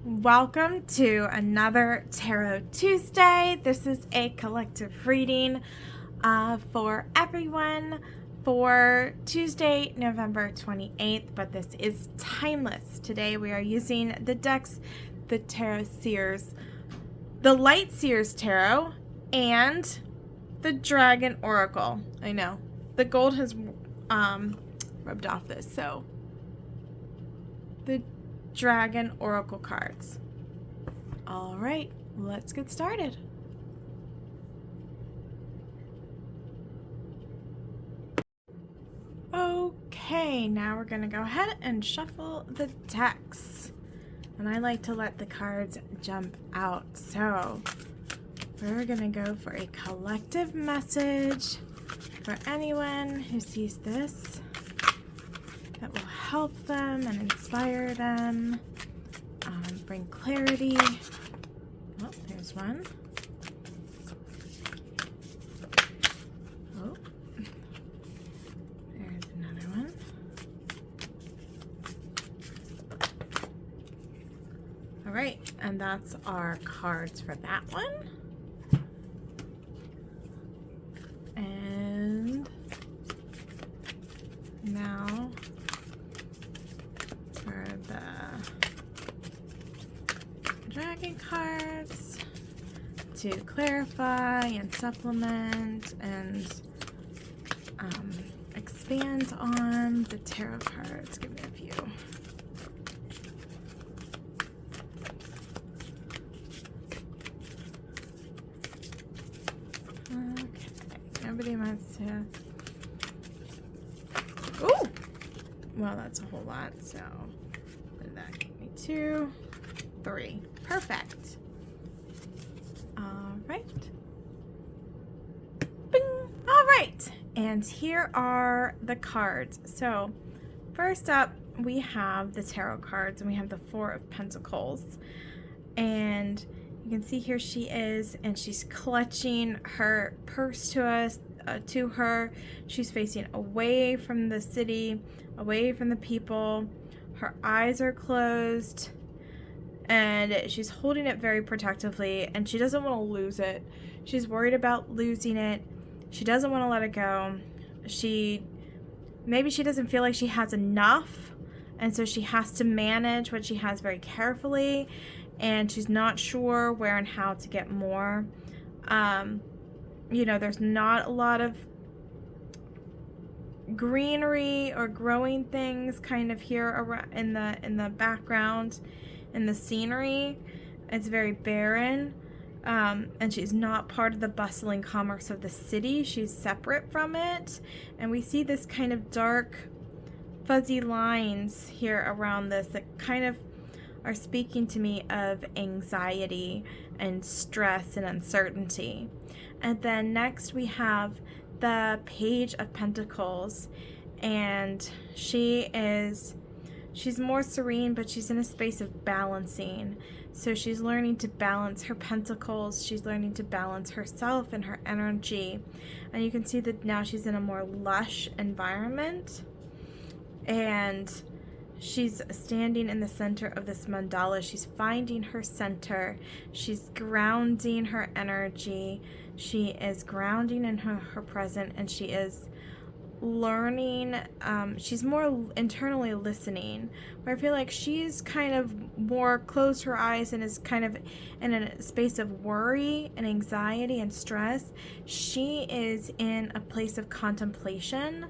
Welcome to another Tarot Tuesday. This is a collective reading for everyone for Tuesday, November 28th, but this is timeless. Today we are using the decks, the Tarot Seers, the Light Seers Tarot, and the Dragon Oracle. I know, the gold has rubbed off this, so the Dragon Oracle cards. All right, let's get started. Okay, now we're gonna go ahead and shuffle the decks. And I like to let the cards jump out. So we're gonna go for a collective message for anyone who sees this that will help them and inspire them, bring clarity. Oh, there's one. Oh, there's another one. All right, and that's our cards for that one. And now for the dragon cards to clarify and supplement and expand on the tarot cards. Give me a few. Okay, nobody wants to. Ooh! Well, that's a whole lot, so that give me 2, 3. Perfect. All right. Bing! All right. And here are the cards. So first up, we have the tarot cards, and we have the 4 of Pentacles. And you can see here she is, and she's clutching her purse to us, to her. She's facing away from the city, away from the people. Her eyes are closed, and she's holding it very protectively, and she doesn't want to lose it. She's worried about losing it. She doesn't want to let it go. Maybe she doesn't feel like she has enough, and so she has to manage what she has very carefully, and she's not sure where and how to get more. There's not a lot of greenery or growing things kind of here around in the background, in the scenery. It's very barren, and she's not part of the bustling commerce of the city. She's separate from it, and we see this kind of dark fuzzy lines here around this that kind of are speaking to me of anxiety and stress and uncertainty. And then next we have the Page of Pentacles, and she's more serene, but she's in a space of balancing. So she's learning to balance her pentacles. She's learning to balance herself and her energy. And you can see that now she's in a more lush environment, and she's standing in the center of this mandala. She's finding her center. She's grounding her energy. She is grounding in her present, and she is learning. She's more internally listening, where I feel like she's kind of more closed her eyes and is kind of in a space of worry and anxiety and stress. She is in a place of contemplation,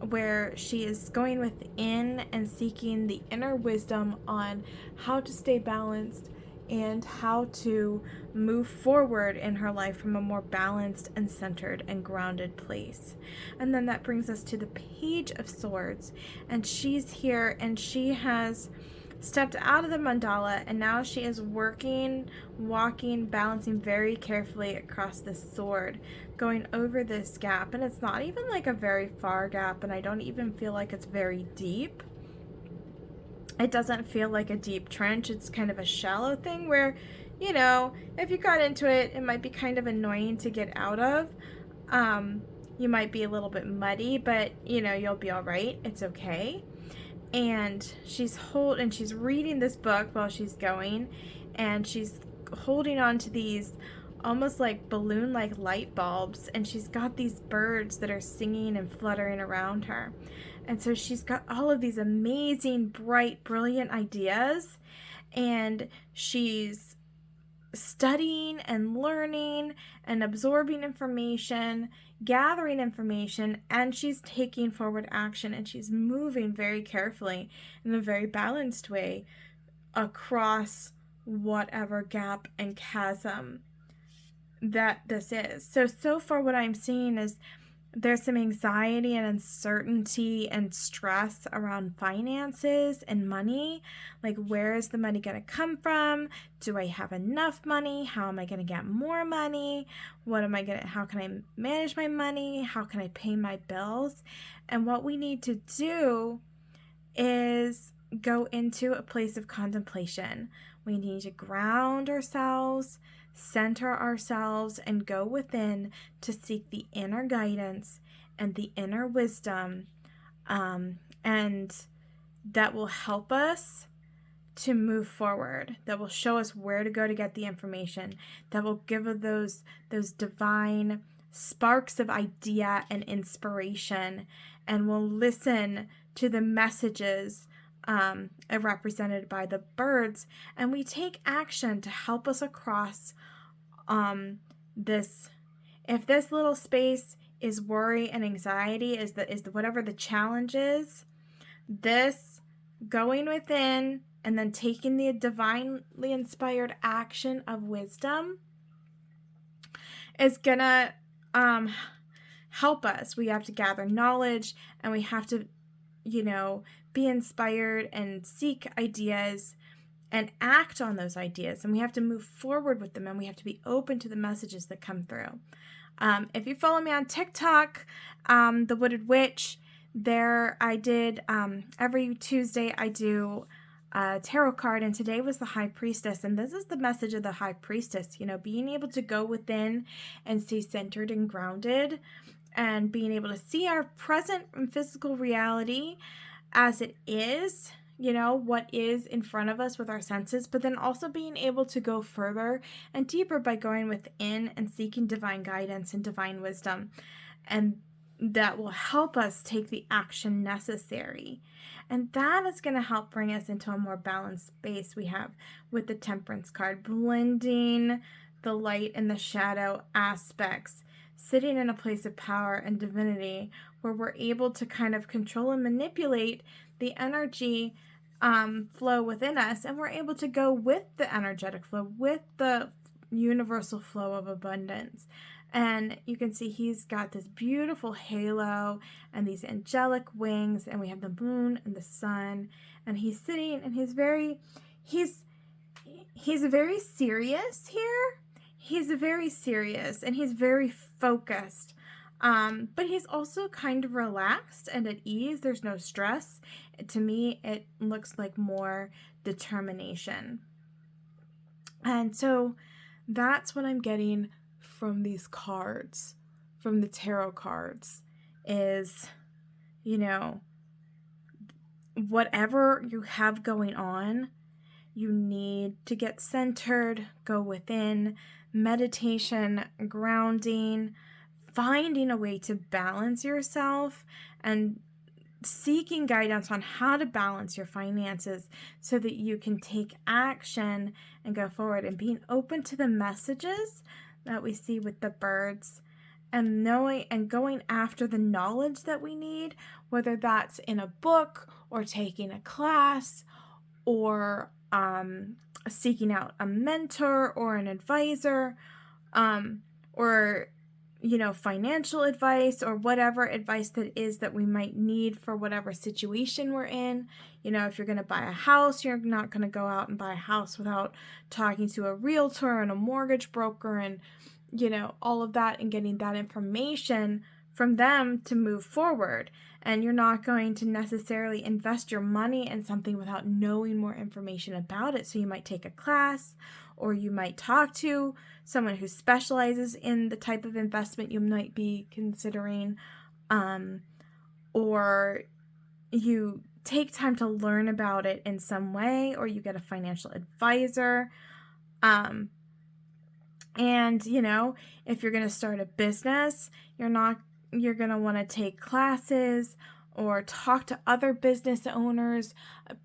where she is going within and seeking the inner wisdom on how to stay balanced and how to move forward in her life from a more balanced and centered and grounded place. And then that brings us to the Page of Swords, and she's here, and she has stepped out of the mandala, and now she is walking, balancing very carefully across this sword, going over this gap. And it's not even like a very far gap, and I don't even feel like it's very deep. It doesn't feel like a deep trench. It's kind of a shallow thing where, if you got into it, it might be kind of annoying to get out of. You might be a little bit muddy, but you'll be all right. It's okay. and she's reading this book while she's going, and she's holding on to these almost like balloon like light bulbs, and she's got these birds that are singing and fluttering around her. And so she's got all of these amazing, bright, brilliant ideas, and she's studying and learning and absorbing information, gathering information, and she's taking forward action, and she's moving very carefully in a very balanced way across whatever gap and chasm that this is. So far what I'm seeing is there's some anxiety and uncertainty and stress around finances and money. Like, where is the money going to come from? Do I have enough money? How am I going to get more money? How can I manage my money? How can I pay my bills? And what we need to do is go into a place of contemplation. We need to ground ourselves, center ourselves, and go within to seek the inner guidance and the inner wisdom, and that will help us to move forward, that will show us where to go to get the information, that will give us those divine sparks of idea and inspiration, and will listen to the messages represented by the birds, and we take action to help us across this. If this little space is worry and anxiety, is whatever the challenge is, this going within and then taking the divinely inspired action of wisdom is gonna help us. We have to gather knowledge, and we have to, be inspired and seek ideas and act on those ideas, and we have to move forward with them, and we have to be open to the messages that come through. If you follow me on TikTok, The Wooded Witch, there I did, every Tuesday I do a tarot card, and today was the High Priestess, and this is the message of the High Priestess, being able to go within and stay centered and grounded, and being able to see our present and physical reality as it is, what is in front of us with our senses, but then also being able to go further and deeper by going within and seeking divine guidance and divine wisdom. And that will help us take the action necessary. And that is going to help bring us into a more balanced space we have with the Temperance card, blending the light and the shadow aspects, sitting in a place of power and divinity where we're able to kind of control and manipulate the energy flow within us, and we're able to go with the energetic flow, with the universal flow of abundance. And you can see he's got this beautiful halo and these angelic wings, and we have the moon and the sun, and he's sitting, and he's very serious here. He's very serious, and he's very focused. But he's also kind of relaxed and at ease. There's no stress. To me, it looks like more determination. And so that's what I'm getting from these cards, from the tarot cards, is, whatever you have going on, you need to get centered, go within, meditation, grounding, finding a way to balance yourself, and seeking guidance on how to balance your finances so that you can take action and go forward, and being open to the messages that we see with the birds, and knowing and going after the knowledge that we need, whether that's in a book or taking a class or seeking out a mentor or an advisor, or financial advice, or whatever advice that is that we might need for whatever situation we're in. If you're going to buy a house, you're not going to go out and buy a house without talking to a realtor and a mortgage broker and, all of that, and getting that information from them to move forward. And you're not going to necessarily invest your money in something without knowing more information about it. So you might take a class, or you might talk to someone who specializes in the type of investment you might be considering, or you take time to learn about it in some way, or you get a financial advisor. And, if you're going to start a business, you're going to want to take classes or talk to other business owners,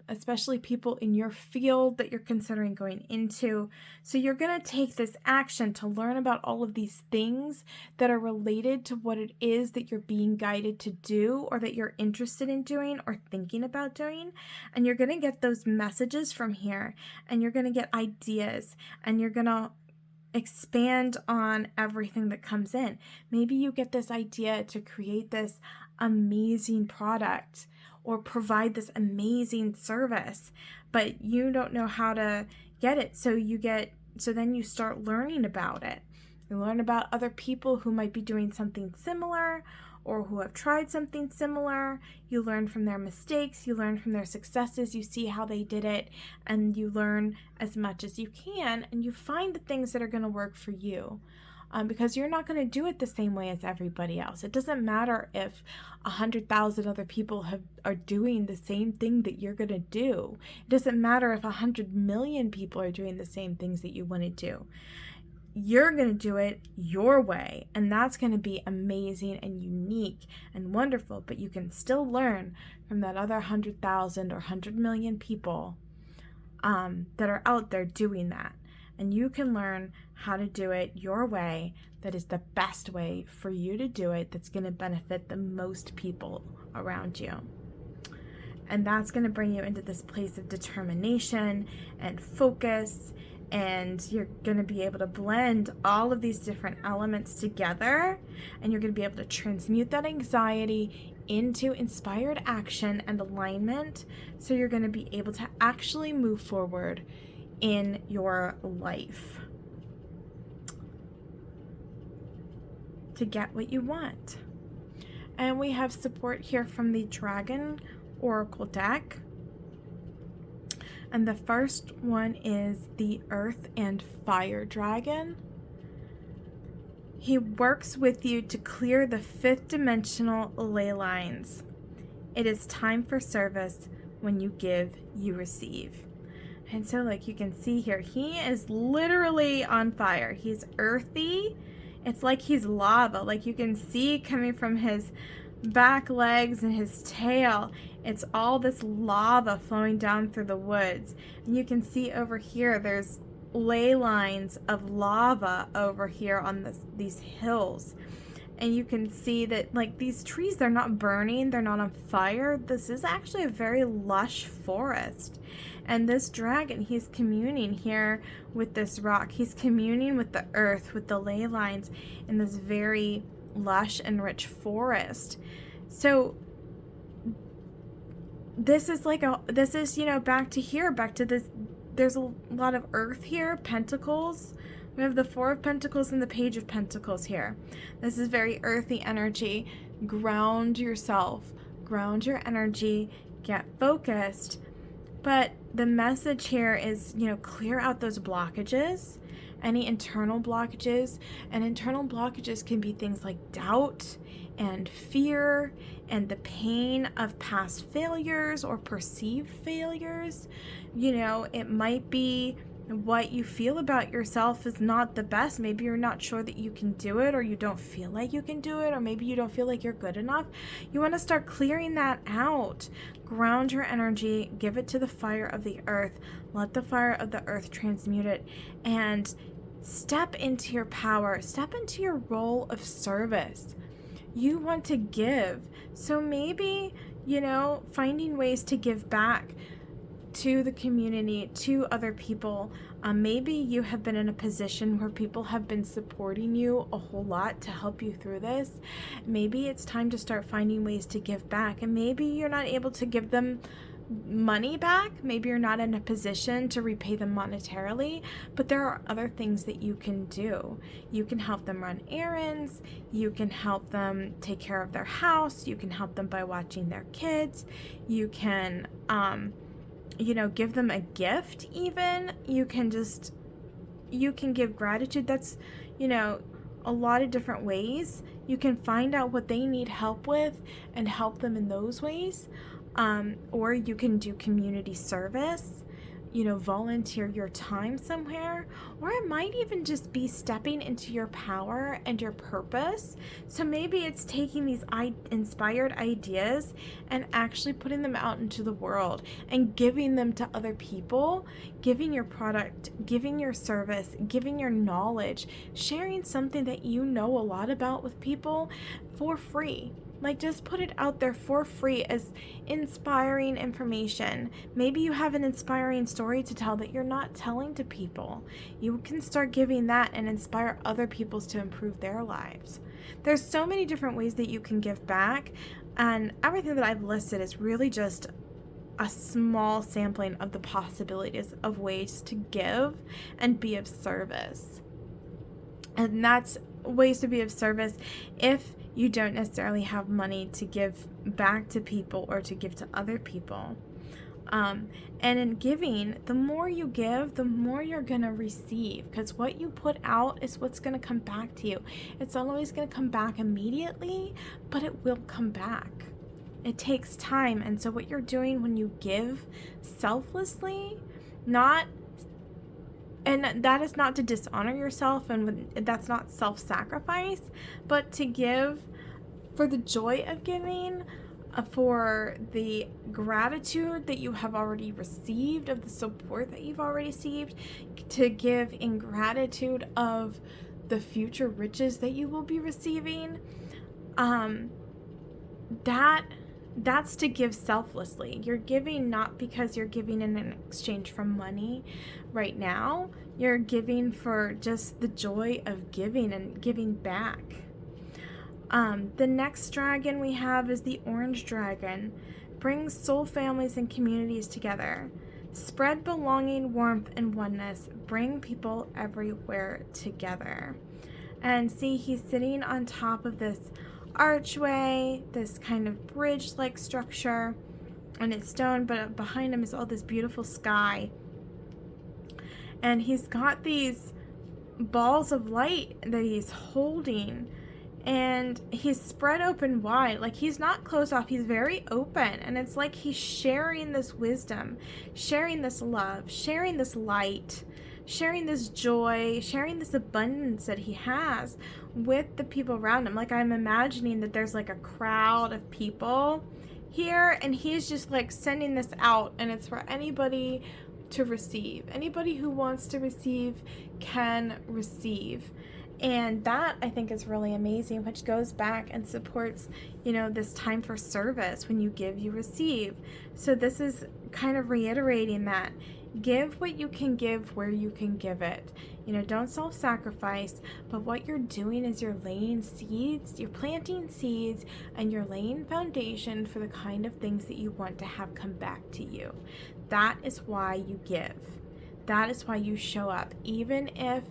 especially people in your field that you're considering going into. So you're going to take this action to learn about all of these things that are related to what it is that you're being guided to do, or that you're interested in doing or thinking about doing. And you're going to get those messages from here, and you're going to get ideas, and you're going to expand on everything that comes in. Maybe you get this idea to create this amazing product or provide this amazing service, but you don't know how to get it. So then you start learning about it. You learn about other people who might be doing something similar, or who have tried something similar. You learn from their mistakes, you learn from their successes, you see how they did it, and you learn as much as you can, and you find the things that are going to work for you. Because you're not going to do it the same way as everybody else. It doesn't matter if 100,000 other people are doing the same thing that you're going to do. It doesn't matter if 100 million people are doing the same things that you want to do. You're going to do it your way, and that's going to be amazing and unique and wonderful, but you can still learn from that other 100,000 or 100 million people that are out there doing that. And you can learn how to do it your way, that is the best way for you to do it, that's going to benefit the most people around you. And that's going to bring you into this place of determination and focus, and you're going to be able to blend all of these different elements together, and you're going to be able to transmute that anxiety into inspired action and alignment, so you're going to be able to actually move forward in your life to get what you want. And we have support here from the Dragon Oracle deck. And the first one is the Earth and Fire Dragon. He works with you to clear the fifth dimensional ley lines. It is time for service. When you give, you receive. And so, like you can see here, he is literally on fire. He's earthy. It's like he's lava. Like you can see coming from his back legs and his tail, it's all this lava flowing down through the woods. And you can see over here, there's ley lines of lava over here on these hills. And you can see that, like, these trees, they're not burning, they're not on fire. This is actually a very lush forest. And this dragon, he's communing here with this rock. He's communing with the earth, with the ley lines in this very lush and rich forest. So this is back to here, back to this. There's a lot of earth here, pentacles. We have the Four of Pentacles and the Page of Pentacles here. This is very earthy energy. Ground yourself, ground your energy, get focused. But the message here is, clear out those blockages, any internal blockages. And internal blockages can be things like doubt and fear and the pain of past failures or perceived failures. It might be what you feel about yourself is not the best. Maybe you're not sure that you can do it, or you don't feel like you can do it, or maybe you don't feel like you're good enough. You want to start clearing that out. Ground your energy, give it to the fire of the earth, let the fire of the earth transmute it, and step into your power, step into your role of service. You want to give. So maybe, finding ways to give back to the community, to other people. Maybe you have been in a position where people have been supporting you a whole lot to help you through this. Maybe it's time to start finding ways to give back. And maybe you're not able to give them money back. Maybe you're not in a position to repay them monetarily, but there are other things that you can do. You can help them run errands. You can help them take care of their house. You can help them by watching their kids. You can, give them a gift even. You can give gratitude. That's, a lot of different ways. You can find out what they need help with and help them in those ways. Or you can do community service, volunteer your time somewhere, or it might even just be stepping into your power and your purpose. So maybe it's taking these inspired ideas and actually putting them out into the world and giving them to other people, giving your product, giving your service, giving your knowledge, sharing something that you know a lot about with people for free. Like, just put it out there for free as inspiring information. Maybe you have an inspiring story to tell that you're not telling to people. You can start giving that and inspire other people to improve their lives. There's so many different ways that you can give back, and everything that I've listed is really just a small sampling of the possibilities of ways to give and be of service. And that's ways to be of service if you don't necessarily have money to give back to people or to give to other people. And in giving, the more you give, the more you're going to receive, because what you put out is what's going to come back to you. It's not always going to come back immediately, but it will come back. It takes time. And so what you're doing when you give selflessly, and that is not to dishonor yourself, and that's not self-sacrifice, but to give for the joy of giving, for the gratitude that you have already received, of the support that you've already received, to give in gratitude of the future riches that you will be receiving. That's to give selflessly. You're giving not because you're giving in exchange for money right now. You're giving for just the joy of giving and giving back. The next dragon we have is the orange dragon. Brings soul families and communities together. Spread belonging, warmth, and oneness. Bring people everywhere together. And see, he's sitting on top of this archway, this kind of bridge-like structure, and it's stone, but behind him is all this beautiful sky. And he's got these balls of light that he's holding, and he's spread open wide. Like, he's not closed off, he's very open, and it's like he's sharing this wisdom, sharing this love, sharing this light, sharing this joy, sharing this abundance that he has with the people around him. Like, I'm imagining that there's like a crowd of people here, and he's just like sending this out, and it's for anybody to receive. Anybody who wants to receive can receive. And that, I think, is really amazing, which goes back and supports, this time for service. When you give, you receive. So this is kind of reiterating that. Give what you can give where you can give it. Don't self-sacrifice, but what you're doing is you're laying seeds, you're planting seeds, and you're laying foundation for the kind of things that you want to have come back to you. That is why you give. That is why you show up, even if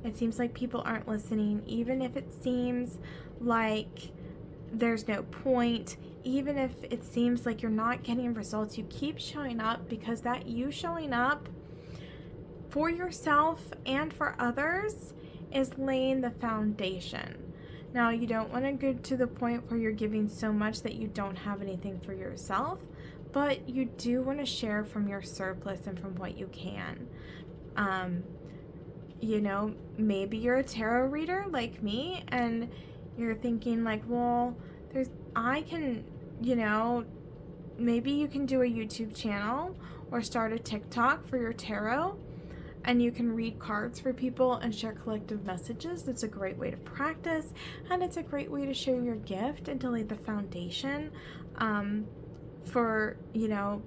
it seems like people aren't listening, even if it seems like there's no point, even if it seems like you're not getting results. You keep showing up, because that you showing up for yourself and for others is laying the foundation. Now, you don't want to get to the point where you're giving so much that you don't have anything for yourself, but you do want to share from your surplus and from what you can. Maybe you're a tarot reader like me, and you're thinking like, well, maybe you can do a YouTube channel or start a TikTok for your tarot, and you can read cards for people and share collective messages. That's a great way to practice, and it's a great way to share your gift and to lay the foundation for,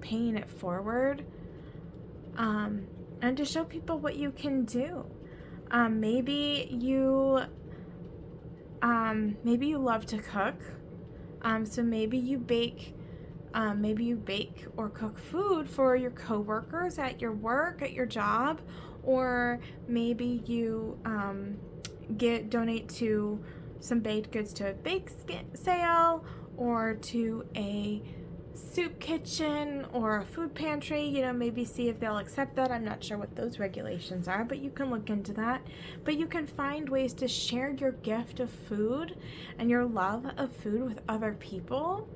paying it forward, and to show people what you can do. Maybe you love to cook. So maybe you bake or cook food for your coworkers at your work, at your job, or maybe you donate to some baked goods to a bake sale, or to a soup kitchen or a food pantry. Maybe see if they'll accept that. I'm not sure what those regulations are, but you can look into that. But you can find ways to share your gift of food and your love of food with other people.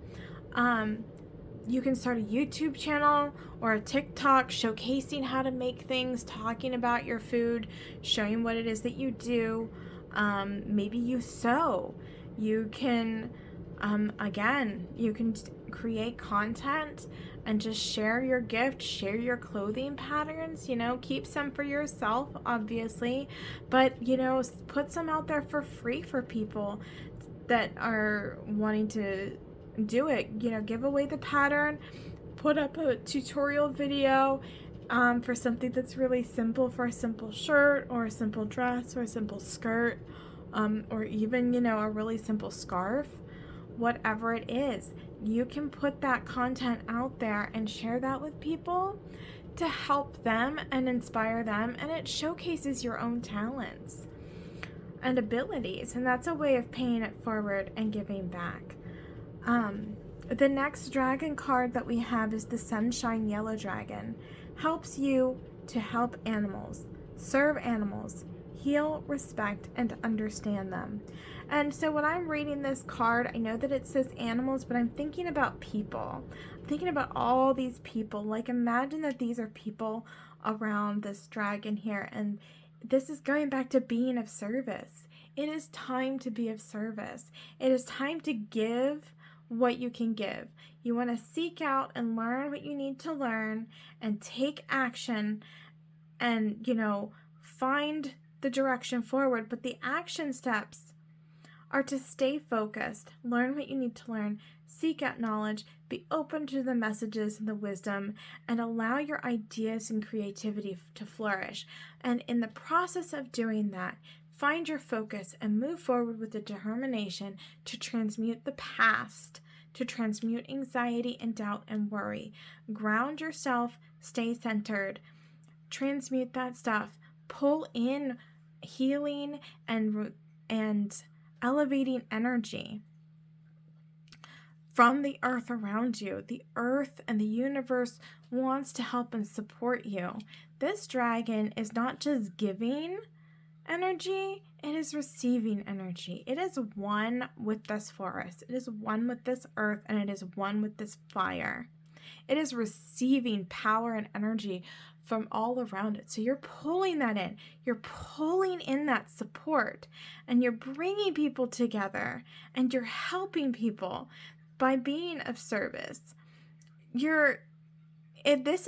You can start a YouTube channel or a TikTok showcasing how to make things, talking about your food, showing what it is that you do. Maybe you sew. You can, again, you can create content and just share your gift, share your clothing patterns, keep some for yourself, obviously, but, put some out there for free for people that are wanting to do it. Give away the pattern, put up a tutorial video for something that's really simple, for a simple shirt or a simple dress or a simple skirt, or even, a really simple scarf. Whatever it is, you can put that content out there and share that with people to help them and inspire them, and it showcases your own talents and abilities, and that's a way of paying it forward and giving back. The next dragon card that we have is the Sunshine Yellow Dragon. Helps you to help animals, serve animals, heal, respect, and understand them. And so when I'm reading this card, I know that it says animals, but I'm thinking about people. I'm thinking about all these people. Like, imagine that these are people around this dragon here, and this is going back to being of service. It is time to be of service. It is time to give what you can give. You want to seek out and learn what you need to learn and take action and, find the direction forward. But the action steps are to stay focused, learn what you need to learn, seek out knowledge, be open to the messages and the wisdom, and allow your ideas and creativity to flourish. And in the process of doing that, find your focus and move forward with the determination to transmute the past, to transmute anxiety and doubt and worry. Ground yourself, stay centered, transmute that stuff, pull in healing and elevating energy from the earth around you. The earth and the universe wants to help and support you. This dragon is not just giving energy, it is receiving energy. It is one with this forest. It is one with this earth, and it is one with this fire. It is receiving power and energy from all around it. So you're pulling that in. You're pulling in that support, and you're bringing people together, and you're helping people by being of service. This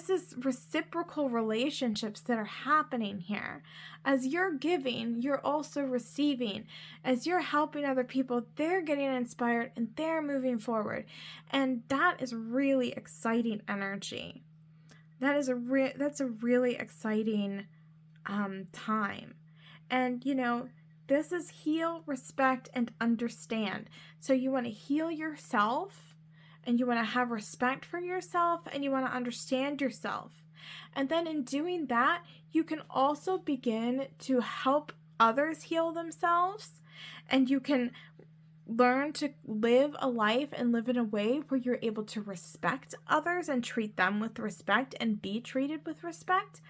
is reciprocal relationships that are happening here. As you're giving, you're also receiving. As you're helping other people, they're getting inspired and they're moving forward. And that is really exciting energy. That's a really exciting time. And this is heal, respect, and understand. So you want to heal yourself, and you want to have respect for yourself, and you want to understand yourself. And then in doing that, you can also begin to help others heal themselves, and you can learn to live a life and live in a way where you're able to respect others and treat them with respect and be treated with respect.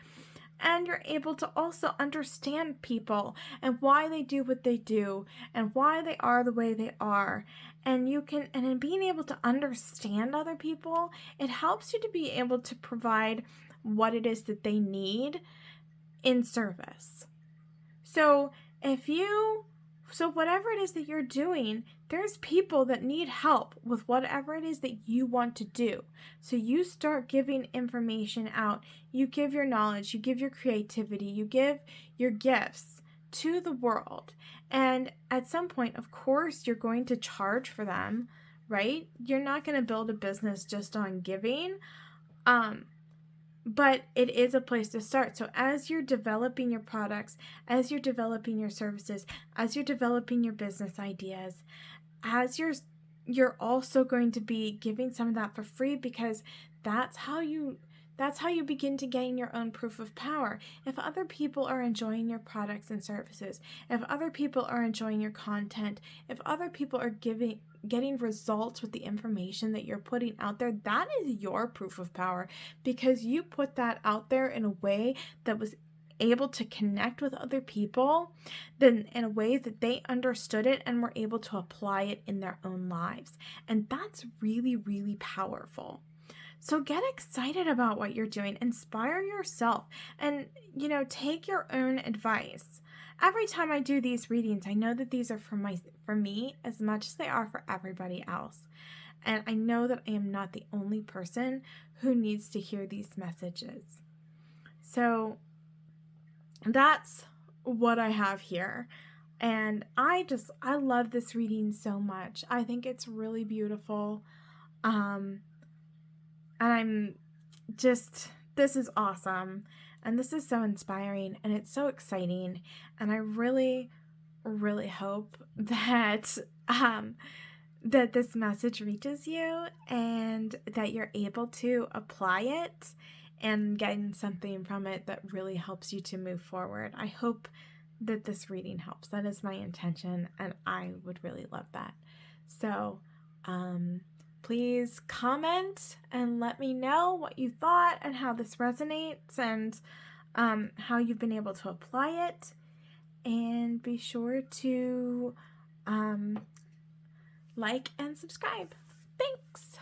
And you're able to also understand people and why they do what they do and why they are the way they are. And in being able to understand other people, it helps you to be able to provide what it is that they need in service. So whatever it is that you're doing, there's people that need help with whatever it is that you want to do. So you start giving information out. You give your knowledge, you give your creativity, you give your gifts to the world. And at some point, of course, you're going to charge for them, right? You're not going to build a business just on giving. But it is a place to start. So as you're developing your products, as you're developing your services, as you're developing your business ideas, as you're also going to be giving some of that for free, because that's how you begin to gain your own proof of power. If other people are enjoying your products and services, if other people are enjoying your content, if other people are getting results with the information that you're putting out there, that is your proof of power, because you put that out there in a way that was able to connect with other people then in a way that they understood it and were able to apply it in their own lives. And that's really, really powerful. So get excited about what you're doing, inspire yourself, and, take your own advice. Every time I do these readings, I know that these are for me as much as they are for everybody else. And I know that I am not the only person who needs to hear these messages. So that's what I have here. And I love this reading so much. I think it's really beautiful. And I'm just, this is awesome. And this is so inspiring and it's so exciting. And I really, really hope that, that this message reaches you and that you're able to apply it and gain something from it that really helps you to move forward. I hope that this reading helps. That is my intention, and I would really love that. So, please comment and let me know what you thought and how this resonates and how you've been able to apply it. And be sure to like and subscribe. Thanks.